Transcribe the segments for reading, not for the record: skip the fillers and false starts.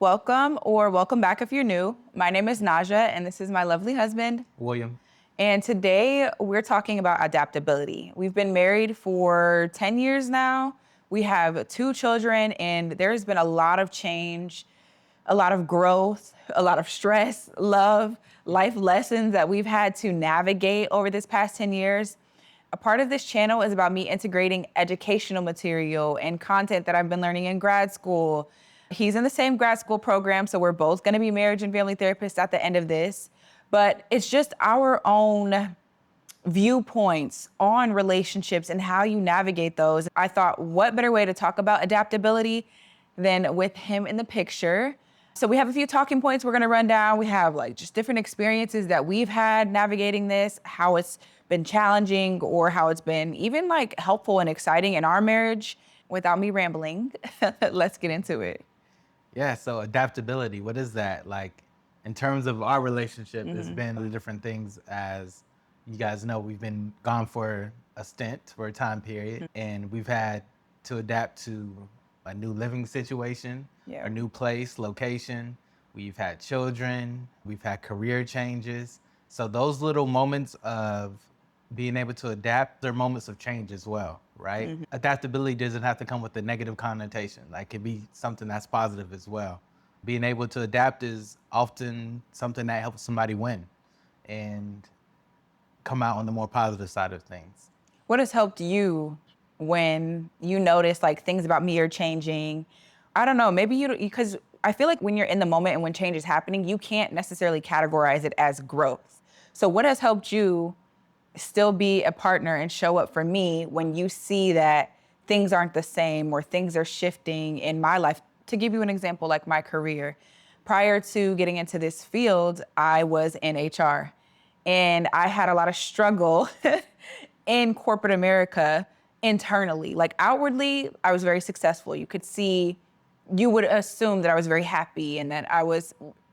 Welcome back if you're new. My name is Nasia, and this is my lovely husband, William. And today we're talking about adaptability. We've been married for 10 years now. We have 2 children, and there's been a lot of change, a lot of growth, a lot of stress, love, life lessons that we've had to navigate over this past 10 years. A part of this channel is about me integrating educational material and content that I've been learning in grad school. He's in the same grad school program, so we're both gonna be marriage and family therapists at the end of this. But it's just our own viewpoints on relationships and how you navigate those. I thought, what better way to talk about adaptability than with him in the picture? So we have a few talking points we're gonna run down. We have like just different experiences that we've had navigating this, how it's been challenging or how it's been even like helpful and exciting in our marriage. Without me rambling, let's get into it. Yeah, so adaptability, what is that? Like, in terms of our relationship, it's been the different things. As you guys know, we've been gone for a stint, for a time period, and we've had to adapt to a new living situation, Yeah. a new place, location. We've had children, we've had career changes. So those little moments of being able to adapt, they're moments of change as well, right? Adaptability doesn't have to come with a negative connotation. Like, it can be something that's positive as well. Being able to adapt is often something that helps somebody win and come out on the more positive side of things. What has helped you when you notice like things about me are changing? I don't know, maybe because I feel like when you're in the moment and when change is happening, you can't necessarily categorize it as growth. So what has helped you still be a partner and show up for me when you see that things aren't the same or things are shifting in my life? To give you an example, like my career, prior to getting into this field, I was in HR and I had a lot of struggle in corporate America internally. Like outwardly, I was very successful. You would assume that I was very happy and that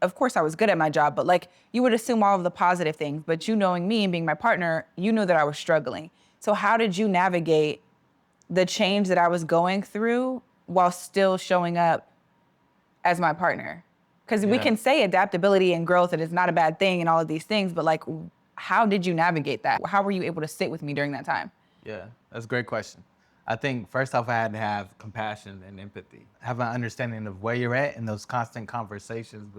of course I was good at my job, but like you would assume all of the positive things. But you knowing me and being my partner, you knew that I was struggling. So how did you navigate the change that I was going through while still showing up as my partner? Because we can say adaptability and growth and it's not a bad thing and all of these things, but like, how did you navigate that? How were you able to sit with me during that time? Yeah, that's a great question. I think first off, I had to have compassion and empathy, have an understanding of where you're at in those constant conversations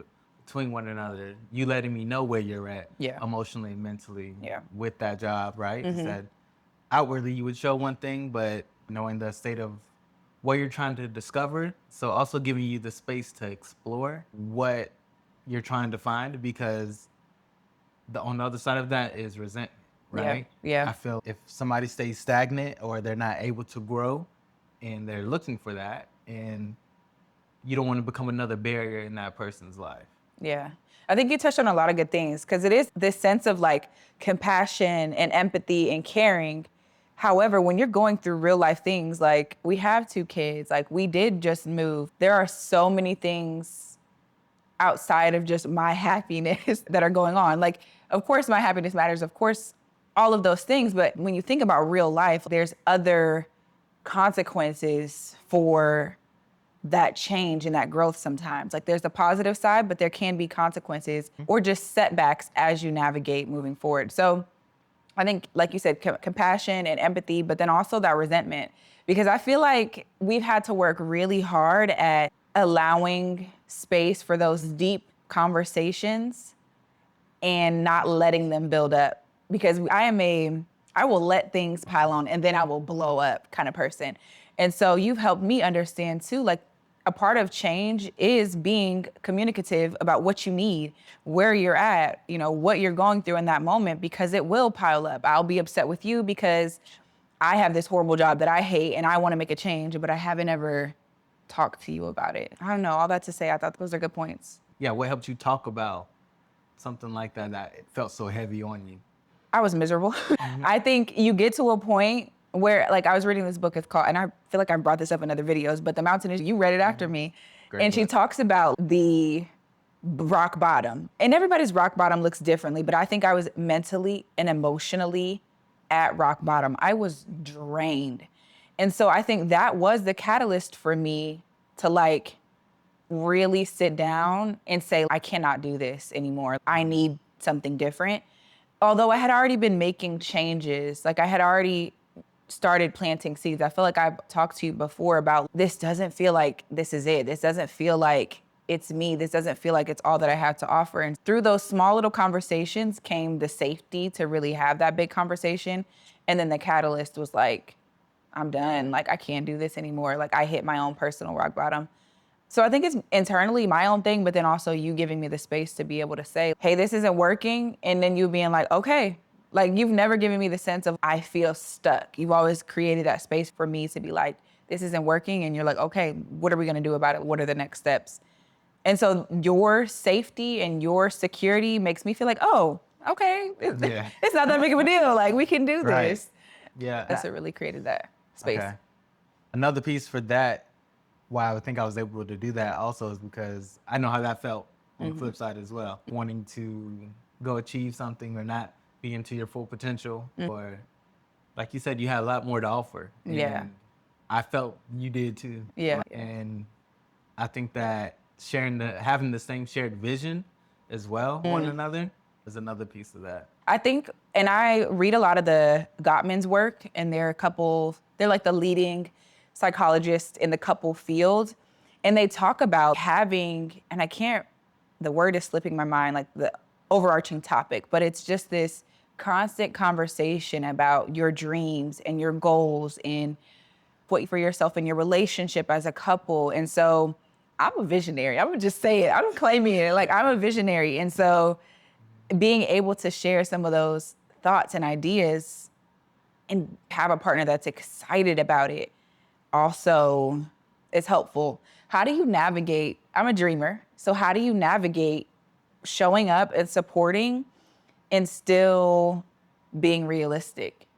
between one another. You letting me know where you're at emotionally, mentally with that job, right? Is that outwardly you would show one thing, but knowing the state of what you're trying to discover. So also giving you the space to explore what you're trying to find, because on the other side of that is resentment. Right? Yeah. I feel if somebody stays stagnant or they're not able to grow and they're looking for that, and you don't want to become another barrier in that person's life. Yeah. I think you touched on a lot of good things because it is this sense of like compassion and empathy and caring. However, when you're going through real life things, like we have 2 kids, like we did just move. There are so many things outside of just my happiness that are going on. Like, of course, my happiness matters. Of course, all of those things. But when you think about real life, there's other consequences for that change and that growth sometimes. Like there's the positive side, but there can be consequences or just setbacks as you navigate moving forward. So I think, like you said, compassion and empathy, but then also that resentment, because I feel like we've had to work really hard at allowing space for those deep conversations and not letting them build up. Because I will let things pile on and then I will blow up kind of person. And so you've helped me understand too, like a part of change is being communicative about what you need, where you're at, what you're going through in that moment, because it will pile up. I'll be upset with you because I have this horrible job that I hate and I want to make a change, but I haven't ever talked to you about it. I don't know, all that to say, I thought those are good points. Yeah, what helped you talk about something like that it felt so heavy on you? I was miserable. I think you get to a point where, like, I was reading this book, it's called, and I feel like I brought this up in other videos, but The Mountain is, you read it after me. Great and book. She talks about the rock bottom. And everybody's rock bottom looks differently, but I think I was mentally and emotionally at rock bottom. I was drained. And so I think that was the catalyst for me to like really sit down and say, I cannot do this anymore. I need something different. Although I had already been making changes, like I had already started planting seeds. I feel like I've talked to you before about this doesn't feel like this is it. This doesn't feel like it's me. This doesn't feel like it's all that I have to offer. And through those small little conversations came the safety to really have that big conversation. And then the catalyst was like, I'm done. Like, I can't do this anymore. Like, I hit my own personal rock bottom. So I think it's internally my own thing, but then also you giving me the space to be able to say, hey, this isn't working. And then you being like, okay. Like, you've never given me the sense of I feel stuck. You've always created that space for me to be like, this isn't working. And you're like, okay, what are we gonna do about it? What are the next steps? And so your safety and your security makes me feel like, oh, okay, it's not that big of a deal. Like, we can do Right. this. Yeah. That's what really created that space. Okay. Another piece for that, why I would think I was able to do that also is because I know how that felt on the flip side as well. Wanting to go achieve something or not be into your full potential, or like you said, you had a lot more to offer. Yeah. And I felt you did too. Yeah. And I think that having the same shared vision as well, one another, is another piece of that. I think, and I read a lot of the Gottman's work, and they're like the leading psychologists in the couple field. And they talk about having, and the word is slipping my mind, like the overarching topic, but it's just this constant conversation about your dreams and your goals and what for yourself and your relationship as a couple. And so I'm a visionary. I would just say it. I'm claiming it. Like, I'm a visionary. And so being able to share some of those thoughts and ideas and have a partner that's excited about it also is helpful. How do you navigate? I'm a dreamer. So how do you navigate showing up and supporting and still being realistic?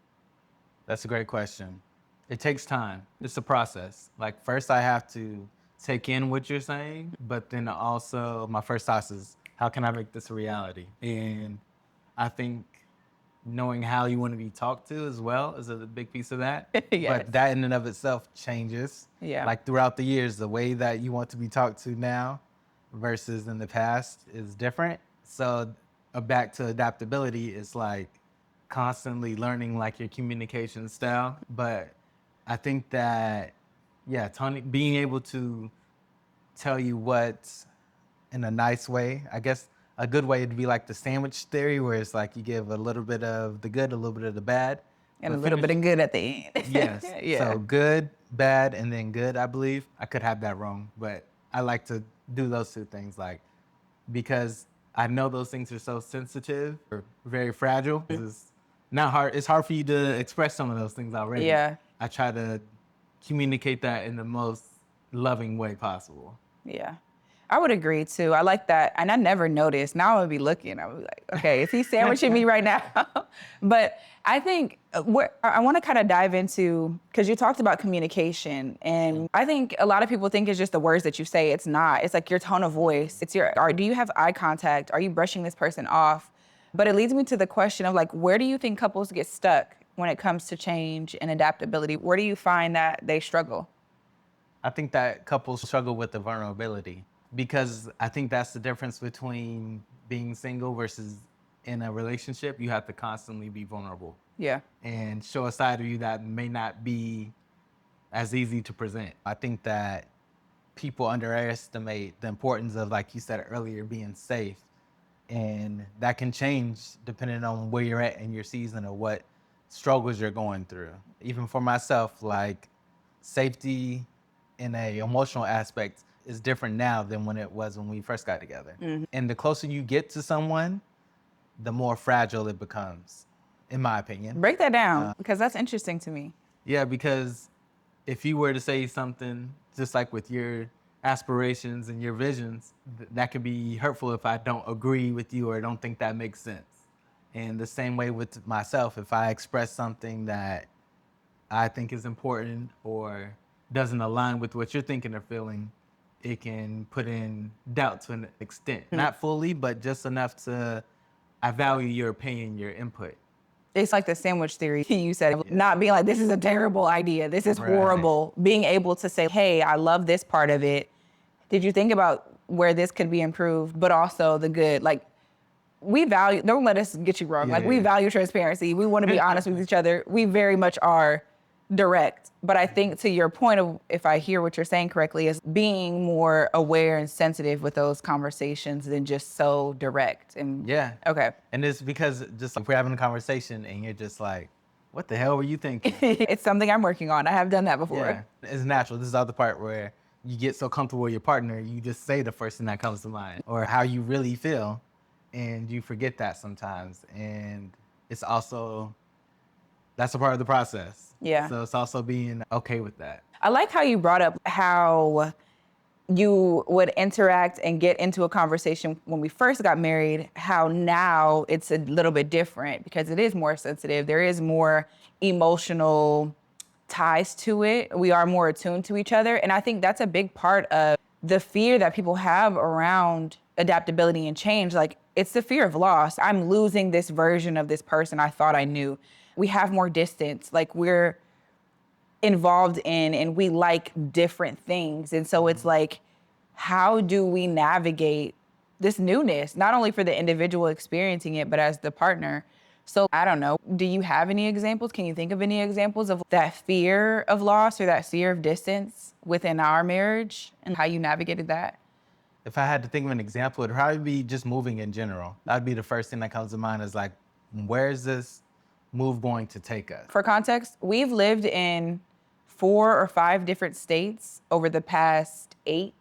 That's a great question. It takes time. It's a process. Like, first I have to take in what you're saying, but then also my first thought is, how can I make this a reality? And I think knowing how you want to be talked to as well is a big piece of that. Yes. But that in and of itself changes. Yeah. Like, throughout the years, the way that you want to be talked to now versus in the past is different. So back to adaptability, it's like constantly learning like your communication style. But I think that, yeah, Tony, being able to tell you what in a nice way, I guess a good way would be like the sandwich theory, where it's like you give a little bit of the good, a little bit of the bad. And a little bit of good at the end. Yes. Yeah. So good, bad, and then good, I believe. I could have that wrong, but I like to do those two things, like, because I know those things are so sensitive or very fragile. It's not hard. It's hard for you to express some of those things already. Yeah. I try to communicate that in the most loving way possible. Yeah. I would agree too. I like that. And I never noticed. Now I would be looking. I would be like, okay, is he sandwiching me right now? But I think what I want to kind of dive into, because you talked about communication. And I think a lot of people think it's just the words that you say. It's not. It's like your tone of voice. Do you have eye contact? Are you brushing this person off? But it leads me to the question of, like, where do you think couples get stuck when it comes to change and adaptability? Where do you find that they struggle? I think that couples struggle with the vulnerability, because I think that's the difference between being single versus in a relationship. You have to constantly be vulnerable. Yeah. And show a side of you that may not be as easy to present. I think that people underestimate the importance of, like you said earlier, being safe. And that can change depending on where you're at in your season or what struggles you're going through. Even for myself, like, safety in a emotional aspect is different now than when it was when we first got together. Mm-hmm. And the closer you get to someone, the more fragile it becomes, in my opinion. Break that down, because that's interesting to me. Yeah, because if you were to say something, just like with your aspirations and your visions, that could be hurtful if I don't agree with you or don't think that makes sense. And the same way with myself, if I express something that I think is important or doesn't align with what you're thinking or feeling, it can put in doubt to an extent. Mm-hmm. Not fully, but just enough to, I value your opinion, your input. It's like the sandwich theory you said, not being like, this is a terrible idea, this is horrible. Being able to say, hey, I love this part of it. did you think about where this could be improved, but also the good? Like, we value, don't let us get you wrong. Yeah, Like, we yeah. value transparency. We want to be honest with each other. We very much are direct. But I think to your point of, if I hear what you're saying correctly, is being more aware and sensitive with those conversations than just so direct. And Yeah. okay. And it's because just like, if we're having a conversation and you're just like, what the hell were you thinking? It's something I'm working on. I have done that before. Yeah. It's natural. This is the other part where you get so comfortable with your partner, you just say the first thing that comes to mind or how you really feel. And you forget that sometimes. And it's also, that's a part of the process. Yeah. So it's also being okay with that. I like how you brought up how you would interact and get into a conversation when we first got married, how now it's a little bit different because it is more sensitive. There is more emotional ties to it. We are more attuned to each other. And I think that's a big part of the fear that people have around adaptability and change. Like, it's the fear of loss. I'm losing this version of this person I thought I knew. We have more distance. Like, we're involved in and we like different things. And so it's like, how do we navigate this newness, not only for the individual experiencing it, but as the partner? So I don't know, do you have any examples? Can you think of any examples of that fear of loss or that fear of distance within our marriage and how you navigated that? If I had to think of an example, it'd probably be just moving in general. That'd be the first thing that comes to mind is like, where's this move going to take us? For context, we've lived in 4 or 5 different states over the past 8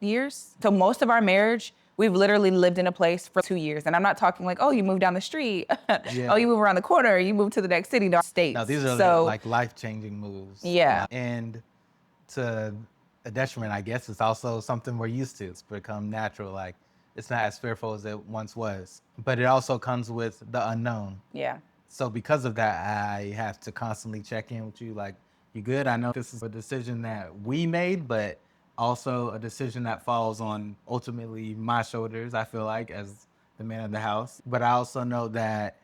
years. So most of our marriage, we've literally lived in a place for 2 years. And I'm not talking like, oh, you moved down the street. Yeah. Oh, you move around the corner. You move to the next city, no, states. Now, these are so, like life-changing moves. Yeah. And to a detriment, I guess, it's also something we're used to. It's become natural. Like, it's not as fearful as it once was. But it also comes with the unknown. yeah. So because of that, I have to constantly check in with you. Like, you good? I know this is a decision that we made, but also a decision that falls on ultimately my shoulders, I feel like, as the man of the house. But I also know that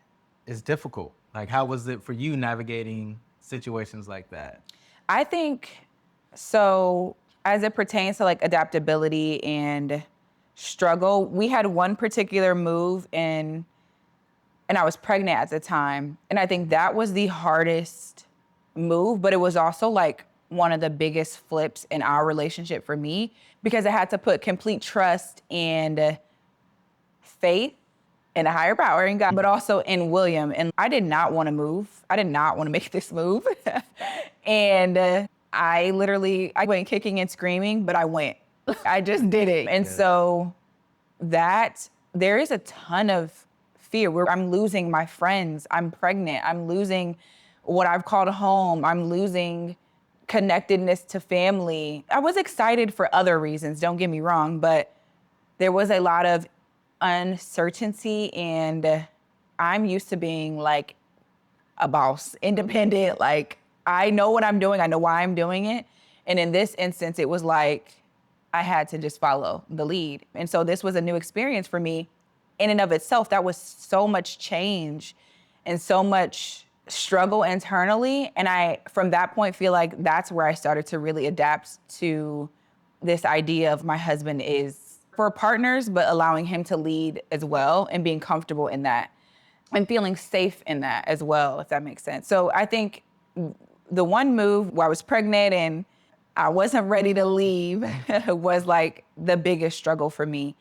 it's difficult. Like, how was it for you navigating situations like that? I think so, as it pertains to like adaptability and struggle, we had one particular move and I was pregnant at the time. And I think that was the hardest move, but it was also like one of the biggest flips in our relationship for me because I had to put complete trust and faith in a higher power in God, but also in William. And I did not want to move. I did not want to make this move. And I went kicking and screaming, but I went. I just did it. And so there is a ton of fear where I'm losing my friends. I'm pregnant. I'm losing what I've called home. I'm losing connectedness to family. I was excited for other reasons, don't get me wrong, but there was a lot of uncertainty and I'm used to being like a boss, independent. Like, I know what I'm doing. I know why I'm doing it. And in this instance, it was like I had to just follow the lead. And so this was a new experience for me. In and of itself, that was so much change and so much struggle internally. And I, from that point, feel like that's where I started to really adapt to this idea of my husband is for partners, but allowing him to lead as well and being comfortable in that and feeling safe in that as well, if that makes sense. So I think the one move where I was pregnant and I wasn't ready to leave was like the biggest struggle for me.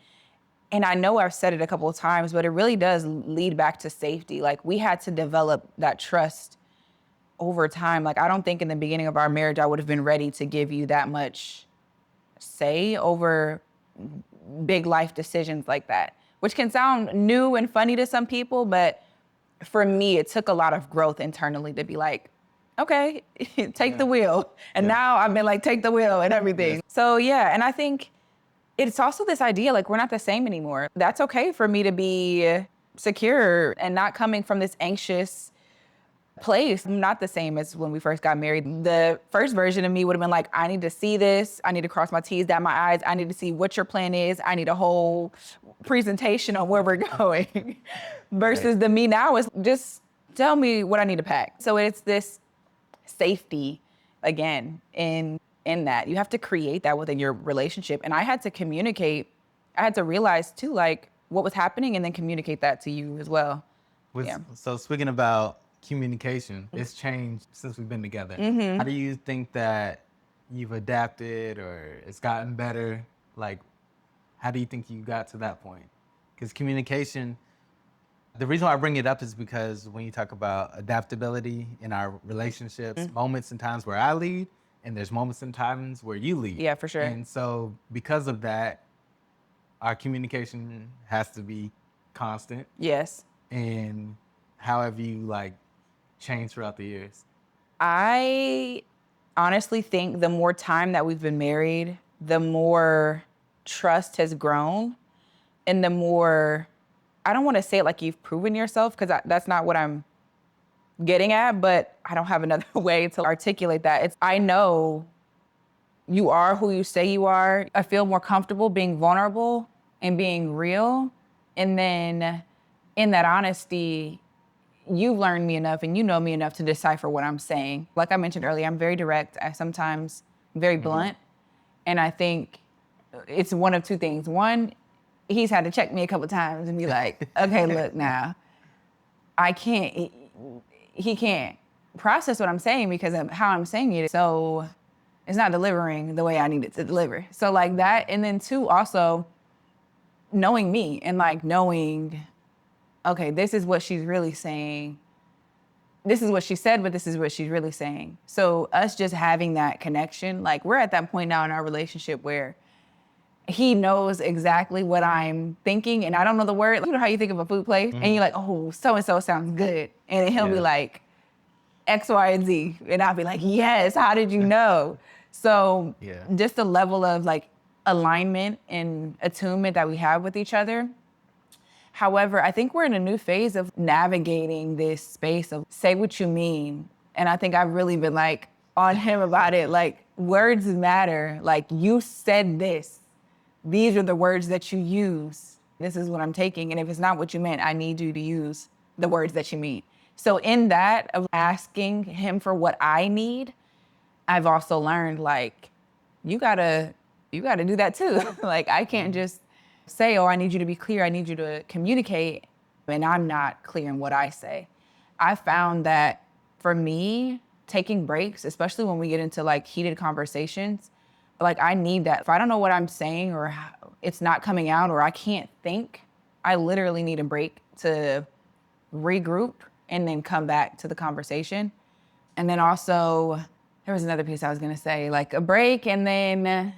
And I know I've said it a couple of times, but it really does lead back to safety. Like, we had to develop that trust over time. Like, I don't think in the beginning of our marriage, I would have been ready to give you that much say over big life decisions like that, which can sound new and funny to some people. But for me, it took a lot of growth internally to be like, okay, take the wheel. And now I've been like, take the wheel and everything. Yeah. So yeah, and I think it's also this idea, like, we're not the same anymore. That's okay for me to be secure and not coming from this anxious place. I'm not the same as when we first got married. The first version of me would have been like, I need to see this. I need to cross my T's, dot my I's. I need to see what your plan is. I need a whole presentation on where we're going. Versus the me now is just tell me what I need to pack. So it's this safety again in in that. You have to create that within your relationship. And I had to communicate, I had to realize too, like what was happening and then communicate that to you as well. Yeah. So speaking about communication, it's changed since we've been together. How do you think that you've adapted or it's gotten better? Like, how do you think you got to that point? Because communication, the reason why I bring it up is because when you talk about adaptability in our relationships, moments and times where I lead, and there's moments and times where you lead. Yeah, for sure. And so because of that, our communication has to be constant. Yes. And how have you like changed throughout the years? I honestly think the more time that we've been married, the more trust has grown and the more, I don't want to say it like you've proven yourself because that's not what I'm getting at, but I don't have another way to articulate that. I know you are who you say you are. I feel more comfortable being vulnerable and being real. And then in that honesty, you've learned me enough and you know me enough to decipher what I'm saying. Like I mentioned earlier, I'm very direct. I sometimes very blunt. And I think it's one of two things. One, he's had to check me a couple times and be like, okay, look now, he can't process what I'm saying because of how I'm saying it. So it's not delivering the way I need it to deliver. So like that. And then two, also knowing me and like knowing, okay, this is what she's really saying. This is what she said, but this is what she's really saying. So us just having that connection, like we're at that point now in our relationship where he knows exactly what I'm thinking and I don't know the word. You know how you think of a food place and you're like, oh, so-and-so sounds good. And then he'll be like, X, Y, and Z. And I'll be like, yes, how did you know? So just the level of like alignment and attunement that we have with each other. However, I think we're in a new phase of navigating this space of say what you mean. And I think I've really been like on him about it. Like words matter. Like you said this. These are the words that you use. This is what I'm taking. And if it's not what you meant, I need you to use the words that you mean. So in that of asking him for what I need, I've also learned like, you gotta do that too. Like I can't just say, oh, I need you to be clear. I need you to communicate. And I'm not clear in what I say. I found that for me, taking breaks, especially when we get into like heated conversations, like I need that. If I don't know what I'm saying or it's not coming out or I can't think, I literally need a break to regroup and then come back to the conversation. And then also, there was another piece I was gonna say, like a break and then,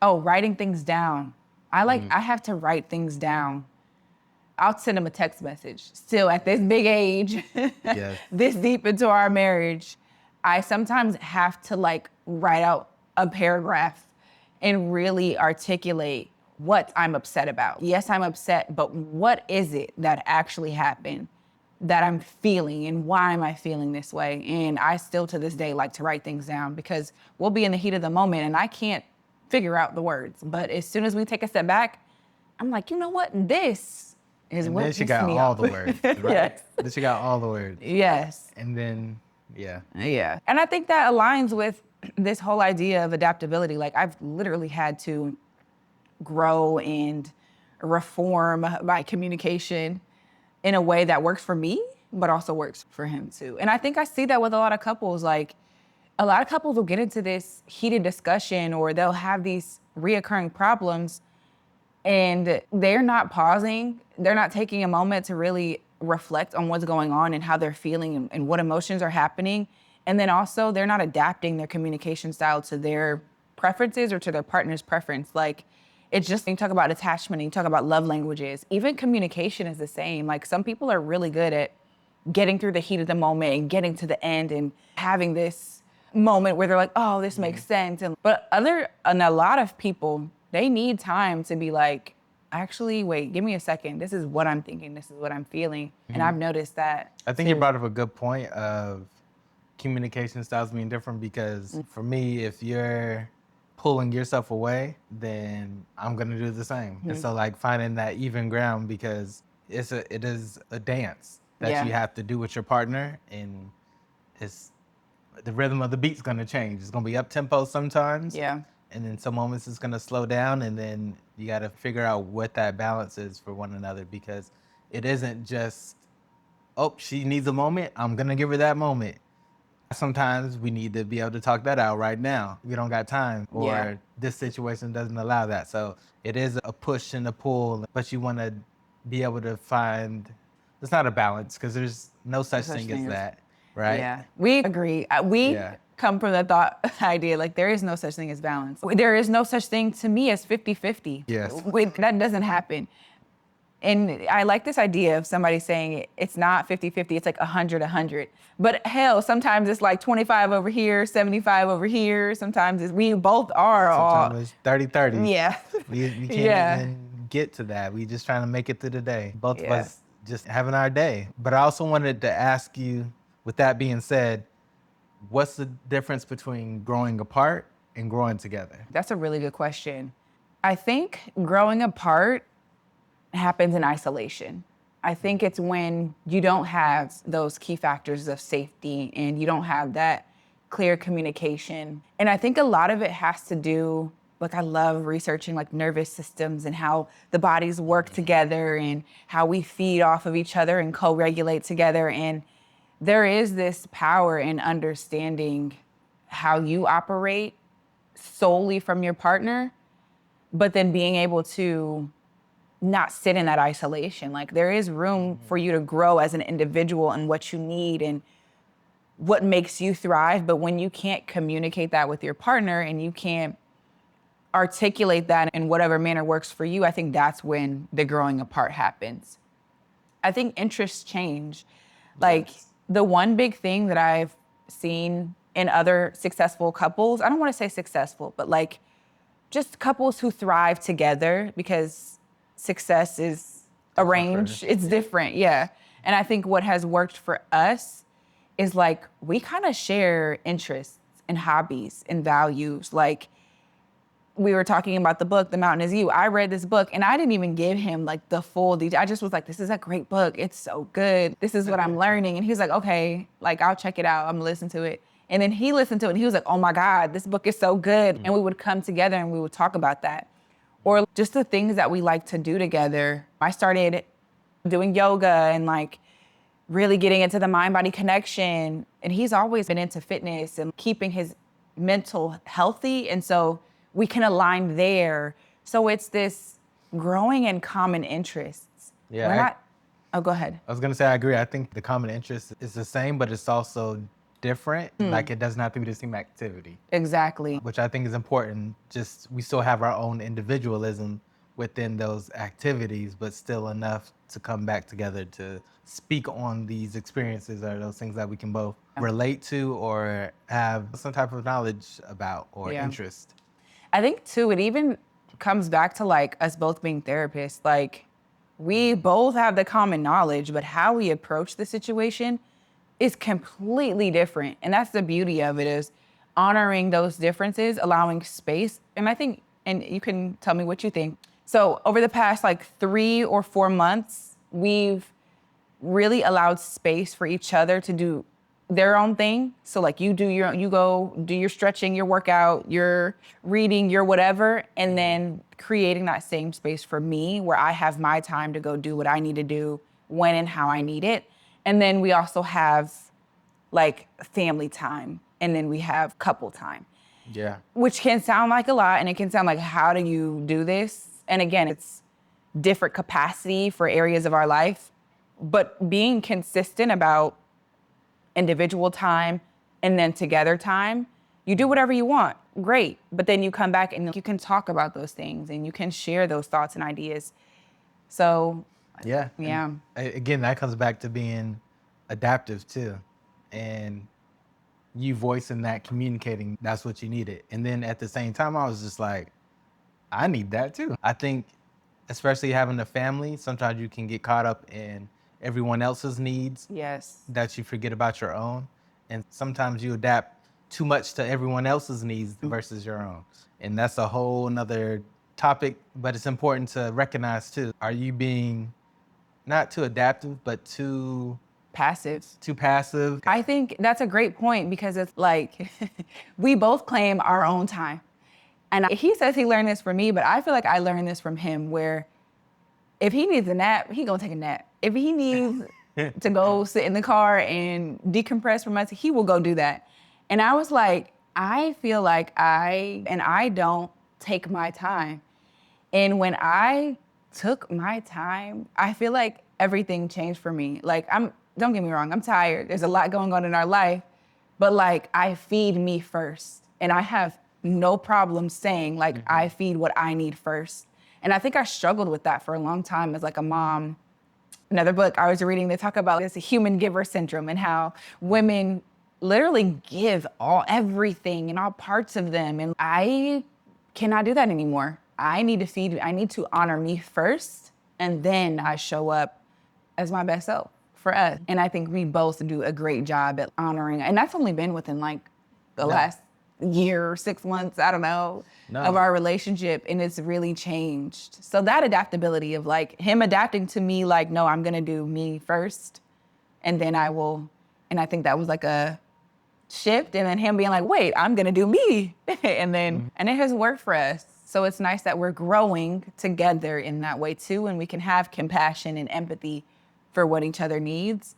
writing things down. I have to write things down. I'll send him a text message. Still at this big age, this deep into our marriage, I sometimes have to like write out a paragraph and really articulate what I'm upset about. Yes, I'm upset, but what is it that actually happened that I'm feeling and why am I feeling this way? And I still to this day like to write things down because we'll be in the heat of the moment and I can't figure out the words. But as soon as we take a step back, I'm like, you know what? This is and what then she got all the words, right? Yes. Then she got all the words. Yes. And then, Yeah. And I think that aligns with this whole idea of adaptability. Like I've literally had to grow and reform my communication in a way that works for me, but also works for him too. And I think I see that with a lot of couples. Like a lot of couples will get into this heated discussion or they'll have these reoccurring problems and they're not pausing. They're not taking a moment to really reflect on what's going on and how they're feeling and what emotions are happening. And then also they're not adapting their communication style to their preferences or to their partner's preference. Like it's just, you talk about attachment, and you talk about love languages, even communication is the same. Like some people are really good at getting through the heat of the moment and getting to the end and having this moment where they're like, oh, this makes sense. But a lot of people, they need time to be like, actually, wait, give me a second. This is what I'm thinking. This is what I'm feeling. And I've noticed that. I think you brought up a good point of communication styles being different because for me, if you're pulling yourself away, then I'm gonna do the same. And so like finding that even ground because it is a dance that you have to do with your partner and it's the rhythm of the beat's gonna change. It's gonna be up tempo sometimes. Yeah. And then some moments it's gonna slow down, and then you gotta figure out what that balance is for one another, because it isn't just, oh, she needs a moment, I'm gonna give her that moment. Sometimes we need to be able to talk that out right now. We don't got time, Yeah. or this situation doesn't allow that. So it is a push and a pull, but you wanna be able to find, it's not a balance, because there's no such such thing as thing as- that, right? Yeah, we agree. We Yeah. come from the thought idea, like there is no such thing as balance. There is no such thing to me as 50-50. Yes. That doesn't happen. And I like this idea of somebody saying it's not 50-50, it's like 100-100. But hell, sometimes it's like 25 over here, 75 over here. Sometimes we both are all. Sometimes it's 30-30. Yeah. We can't Yeah. even get to that. We just trying to make it through the day. Both of Yeah. us just having our day. But I also wanted to ask you, with that being said, what's the difference between growing apart and growing together? That's a really good question. I think growing apart happens in isolation. I think it's when you don't have those key factors of safety and you don't have that clear communication. And I think a lot of it has to do, like I love researching like nervous systems and how the bodies work together and how we feed off of each other and co-regulate together. And there is this power in understanding how you operate solely from your partner, but then being able to not sit in that isolation. Like there is room for you to grow as an individual and what you need and what makes you thrive. But when you can't communicate that with your partner and you can't articulate that in whatever manner works for you, I think that's when the growing apart happens. I think interests change. Like the one big thing that I've seen in other successful couples, I don't want to say successful, but like just couples who thrive together, because success is arranged, it's different, yeah. And I think what has worked for us is like we kind of share interests and hobbies and values. Like we were talking about the book, The Mountain Is You. I read this book and I didn't even give him like the full detail. I just was like, this is a great book. It's so good. This is what I'm learning. And he was like, okay, like I'll check it out. I'm gonna listen to it. And then he listened to it and he was like, oh my God, this book is so good. And we would come together and we would talk about that. Or just the things that we like to do together. I started doing yoga and like really getting into the mind-body connection. And he's always been into fitness and keeping his mental healthy. And so we can align there. So it's this growing in common interests. Yeah, We're not, oh, go ahead. I was gonna say I agree. I think the common interest is the same, but it's also different. Like it doesn't have to be the same activity, Exactly. which I think is important. Just we still have our own individualism within those activities, but still enough to come back together to speak on these experiences or those things that we can both relate to or have some type of knowledge about or Yeah. interest. I think too, it even comes back to like us both being therapists. Like we both have the common knowledge, but how we approach the situation is completely different. And that's the beauty of it, is honoring those differences, allowing space. And I think, and you can tell me what you think. So over the past like 3 or 4 months, we've really allowed space for each other to do their own thing. So like you go do your stretching, your workout, your reading, your whatever, and then creating that same space for me where I have my time to go do what I need to do when and how I need it. And then we also have like family time, and then we have couple time. Yeah. Which can sound like a lot, and it can sound like, how do you do this? And again, it's different capacity for areas of our life, but being consistent about individual time and then together time, you do whatever you want, great. But then you come back and you can talk about those things and you can share those thoughts and ideas. So Yeah. yeah. And again, that comes back to being adaptive too. And you voicing that, communicating, that's what you needed. And then at the same time, I was just like, I need that too. I think, especially having a family, sometimes you can get caught up in everyone else's needs Yes. that you forget about your own. And sometimes you adapt too much to everyone else's needs versus your own. And that's a whole nother topic, but it's important to recognize too. Are you being not too adaptive, but too passive. Too passive. I think that's a great point because it's like we both claim our own time. And he says he learned this from me, but I feel like I learned this from him where if he needs a nap, he gonna take a nap. If he needs to go sit in the car and decompress from us, he will go do that. And I was like, I feel like I don't take my time. And when I took my time, I feel like everything changed for me. Like don't get me wrong, I'm tired. There's a lot going on in our life, but like I feed me first. And I have no problem saying like I feed what I need first. And I think I struggled with that for a long time as like a mom. Another book I was reading, they talk about this human giver syndrome and how women literally give everything and all parts of them. And I cannot do that anymore. I need to honor me first, and then I show up as my best self for us. And I think we both do a great job at honoring, and that's only been within like the last year or 6 months, I don't know, of our relationship, and it's really changed. So that adaptability of like him adapting to me, like, no, I'm gonna do me first, and then I will, and I think that was like a shift, and then him being like, wait, I'm gonna do me, and then, and it has worked for us. So it's nice that we're growing together in that way too, and we can have compassion and empathy for what each other needs.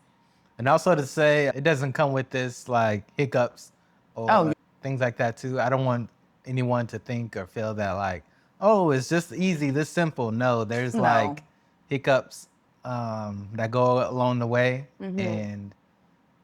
And also to say, it doesn't come with this like hiccups or things like that too. I don't want anyone to think or feel that like, oh, it's just easy, this simple. No, there's like hiccups that go along the way, and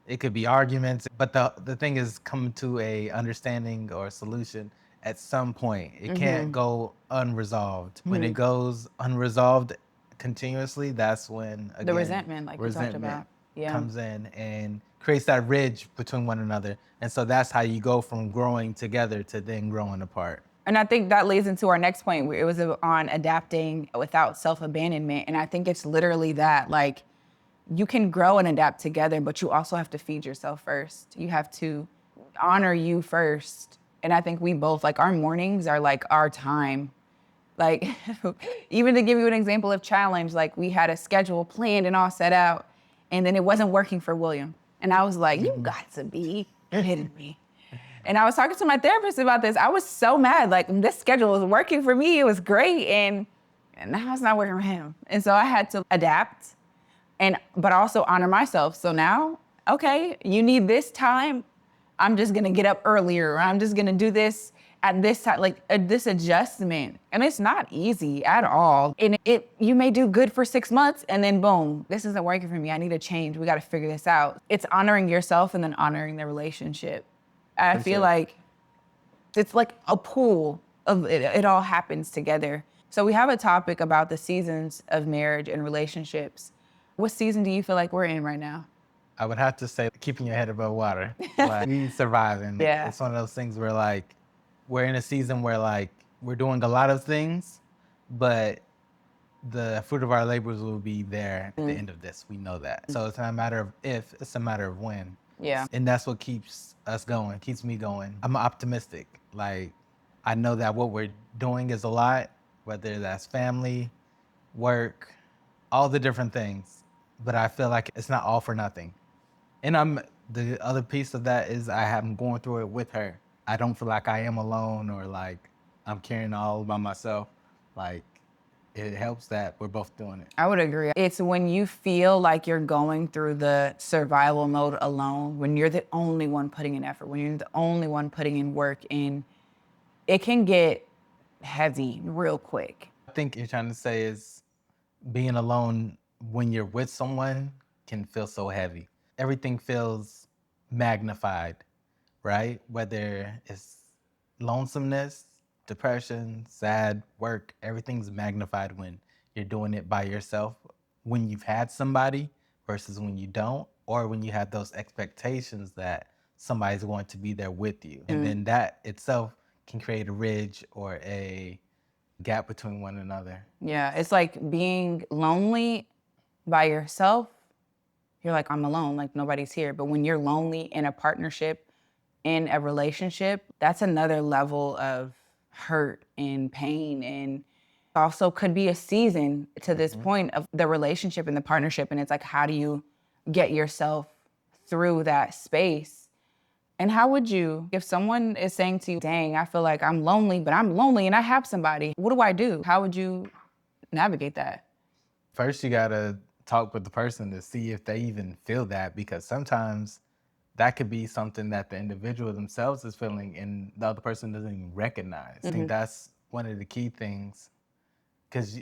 it could be arguments. But the thing is coming to a understanding or a solution at some point. It can't go unresolved. When it goes unresolved continuously, that's when, again, the resentment, like we talked about, comes in and creates that ridge between one another. And so that's how you go from growing together to then growing apart. And I think that leads into our next point, where it was on adapting without self-abandonment. And I think it's literally that, like, you can grow and adapt together, but you also have to feed yourself first. You have to honor you first. And I think we both, like, our mornings are like our time. Like, even to give you an example of challenge, like we had a schedule planned and all set out, and then it wasn't working for William. And I was like, you got to be kidding me. And I was talking to my therapist about this. I was so mad, like this schedule was working for me, it was great, and now it's not working for him. And so I had to adapt, but also honor myself. So now, okay, you need this time, I'm just gonna get up earlier, or I'm just gonna do this at this time, like this adjustment. And it's not easy at all. And you may do good for 6 months and then boom, this isn't working for me, I need to change, we gotta figure this out. It's honoring yourself and then honoring the relationship. I feel like it's like a pool of it all happens together. So we have a topic about the seasons of marriage and relationships. What season do you feel like we're in right now? I would have to say keeping your head above water. Like, we surviving. Yeah. It's one of those things where like we're in a season where like we're doing a lot of things, but the fruit of our labors will be there at the end of this. We know that. So it's not a matter of if, it's a matter of when. Yeah. And that's what keeps us going, keeps me going. I'm optimistic. Like, I know that what we're doing is a lot, whether that's family, work, all the different things. But I feel like it's not all for nothing. And the other piece of that is I'm going through it with her. I don't feel like I am alone or like I'm carrying all by myself. Like, it helps that we're both doing it. I would agree. It's when you feel like you're going through the survival mode alone, when you're the only one putting in effort, when you're the only one putting in work, and it can get heavy real quick. I think you're trying to say is being alone when you're with someone can feel so heavy. Everything feels magnified, right? Whether it's lonesomeness, depression, sad, work, everything's magnified when you're doing it by yourself, when you've had somebody versus when you don't, or when you have those expectations that somebody's going to be there with you. And then that itself can create a ridge or a gap between one another. Yeah, it's like being lonely by yourself. You're like, I'm alone, like nobody's here. But when you're lonely in a partnership, in a relationship, that's another level of hurt and pain, and also could be a season to this point of the relationship and the partnership. And it's like, how do you get yourself through that space. And how would you, if someone is saying to you, dang, I feel like I'm lonely, but I'm lonely and I have somebody, what do I do? How would you navigate that? First, you gotta talk with the person to see if they even feel that, because sometimes that could be something that the individual themselves is feeling and the other person doesn't even recognize. I think that's one of the key things, because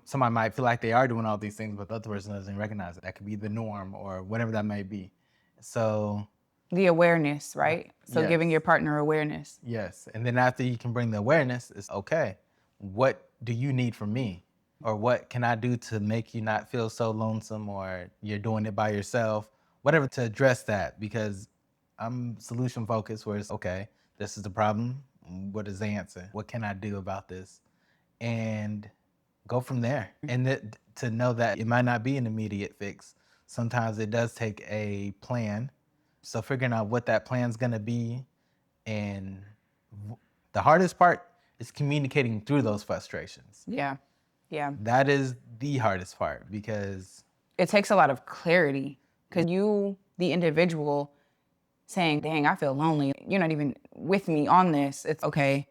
somebody might feel like they are doing all these things, but the other person doesn't recognize it. That could be the norm or whatever that may be. So The awareness, right? So giving your yes, partner awareness. yes. And then after you can bring the awareness, it's okay, what do you need from me? Or what can I do to make you not feel so lonesome, or you're doing it by yourself? Whatever to address that, because I'm solution focused, where it's okay, this is the problem. What is the answer? What can I do about this? And go from there. And to know that it might not be an immediate fix. Sometimes it does take a plan. So figuring out what that plan's gonna be, and the hardest part is communicating through those frustrations. Yeah. Yeah. That is the hardest part, because It takes a lot of clarity because you, the individual, saying, dang, I feel lonely. You're not even with me on this. It's okay.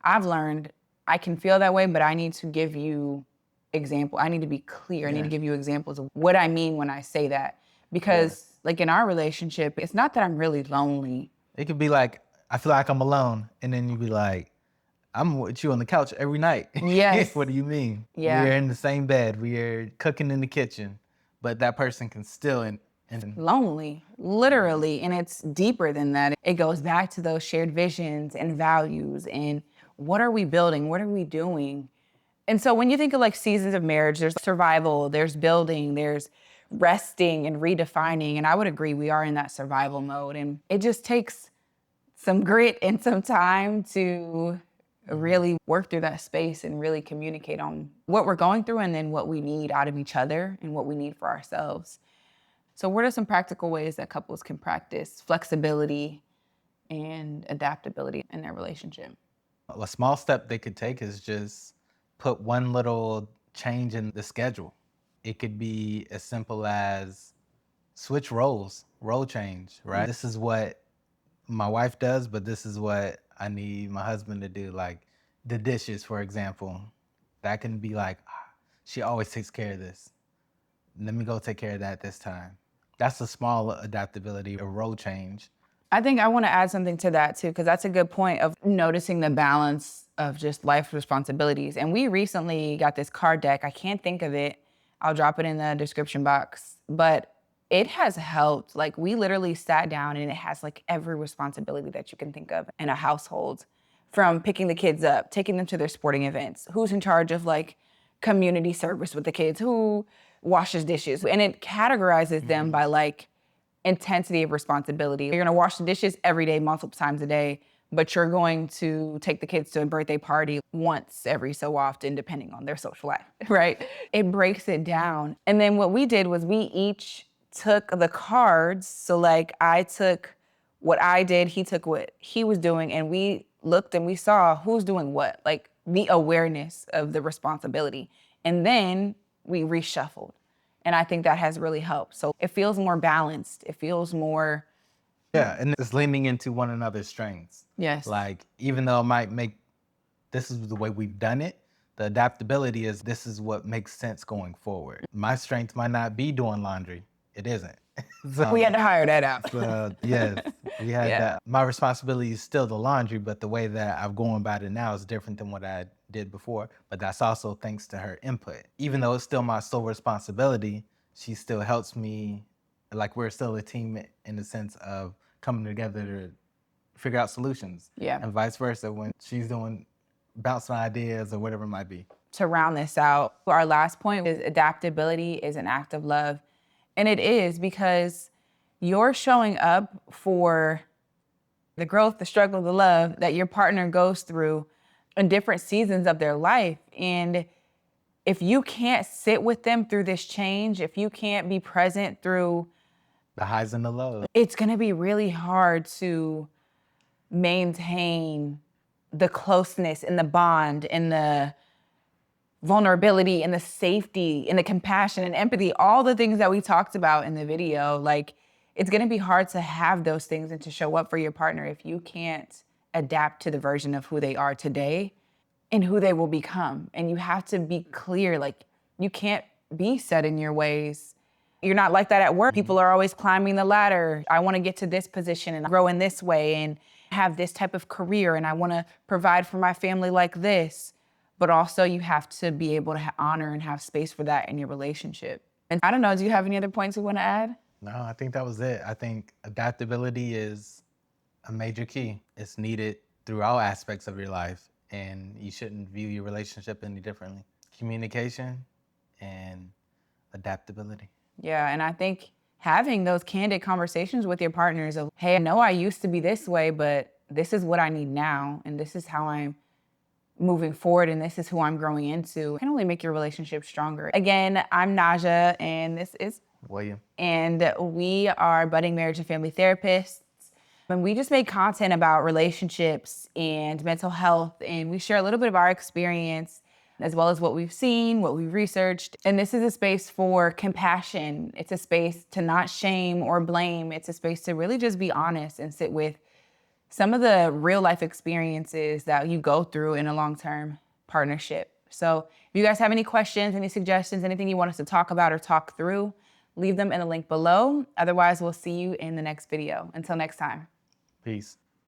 I've learned I can feel that way, but I need to give you example. I need to be clear. I need to give you examples of what I mean when I say that. Because like in our relationship, it's not that I'm really lonely. it could be like, I feel like I'm alone. And then you'd be like, I'm with you on the couch every night. Yes. What do you mean? Yeah. We're in the same bed. We're cooking in the kitchen. But that person can still Lonely, literally. And it's deeper than that. It goes back to those shared visions and values and what are we building? What are we doing? And so when you think of like seasons of marriage, there's survival, there's building, there's resting and redefining. And I would agree we are in that survival mode. And it just takes some grit and some time to really work through that space and really communicate on what we're going through and then what we need out of each other and what we need for ourselves. So what are some practical ways that couples can practice flexibility and adaptability in their relationship? a small step they could take is just put one little change in the schedule. It could be as simple as switch roles, role change, right? This is what my wife does, but this is what I need my husband to do. Like the dishes, for example, that can be like, she always takes care of this. Let me go take care of that this time. That's a small adaptability, a role change. I think I want to add something to that too, because that's a good point of noticing the balance of just life responsibilities. And we recently got this card deck. I can't think of it. I'll drop it in the description box. But it has helped. Like we literally sat down and it has like every responsibility that you can think of in a household, from picking the kids up, taking them to their sporting events, who's in charge of like community service with the kids, who washes dishes. And it categorizes them by like intensity of responsibility. You're gonna wash the dishes every day, multiple times a day, but you're going to take the kids to a birthday party once every so often, depending on their social life, right? It breaks it down. And then what we did was we each took the cards. So like I took what I did, he took what he was doing, and we looked and we saw who's doing what, like the awareness of the responsibility. And then we reshuffled. And I think that has really helped. So it feels more balanced. It feels more. Yeah, and it's leaning into one another's strengths. Yes. Like, even though it might make, this is the way we've done it, the adaptability is this is what makes sense going forward. My strength might not be doing laundry. It isn't. We had to hire that out. Yes, we had Yeah. that. My responsibility is still the laundry, but the way that I'm going about it now is different than what I did before. But that's also thanks to her input. Even though it's still my sole responsibility, she still helps me. Like we're still a team in the sense of coming together to figure out solutions. Yeah. And vice versa when she's doing bouncing ideas or whatever it might be. To round this out, our last point is adaptability is an act of love. And it is, because you're showing up for the growth, the struggle, the love that your partner goes through in different seasons of their life. And if you can't sit with them through this change, if you can't be present through The highs and the lows. it's gonna be really hard to maintain the closeness and the bond and the vulnerability and the safety and the compassion and empathy, all the things that we talked about in the video, like it's gonna be hard to have those things and to show up for your partner if you can't adapt to the version of who they are today and who they will become. And you have to be clear, like you can't be set in your ways. You're not like that at work. People are always climbing the ladder. I wanna get to this position and grow in this way and have this type of career and I wanna provide for my family like this. But also you have to be able to honor and have space for that in your relationship. And I don't know, do you have any other points you wanna add? No, I think that was it. I think adaptability is a major key. It's needed through all aspects of your life, and you shouldn't view your relationship any differently. Communication and adaptability. Yeah, and I think having those candid conversations with your partners of, hey, I know I used to be this way, but this is what I need now, and this is how I'm moving forward, and this is who I'm growing into, can only make your relationship stronger. Again, I'm Nasia, and this is William. and we are budding marriage and family therapists. And we just make content about relationships and mental health, and we share a little bit of our experience as well as what we've seen, what we've researched. And this is a space for compassion. It's a space to not shame or blame. It's a space to really just be honest and sit with some of the real life experiences that you go through in a long-term partnership. So if you guys have any questions, any suggestions, anything you want us to talk about or talk through, leave them in the link below. Otherwise, we'll see you in the next video. Until next time. Peace.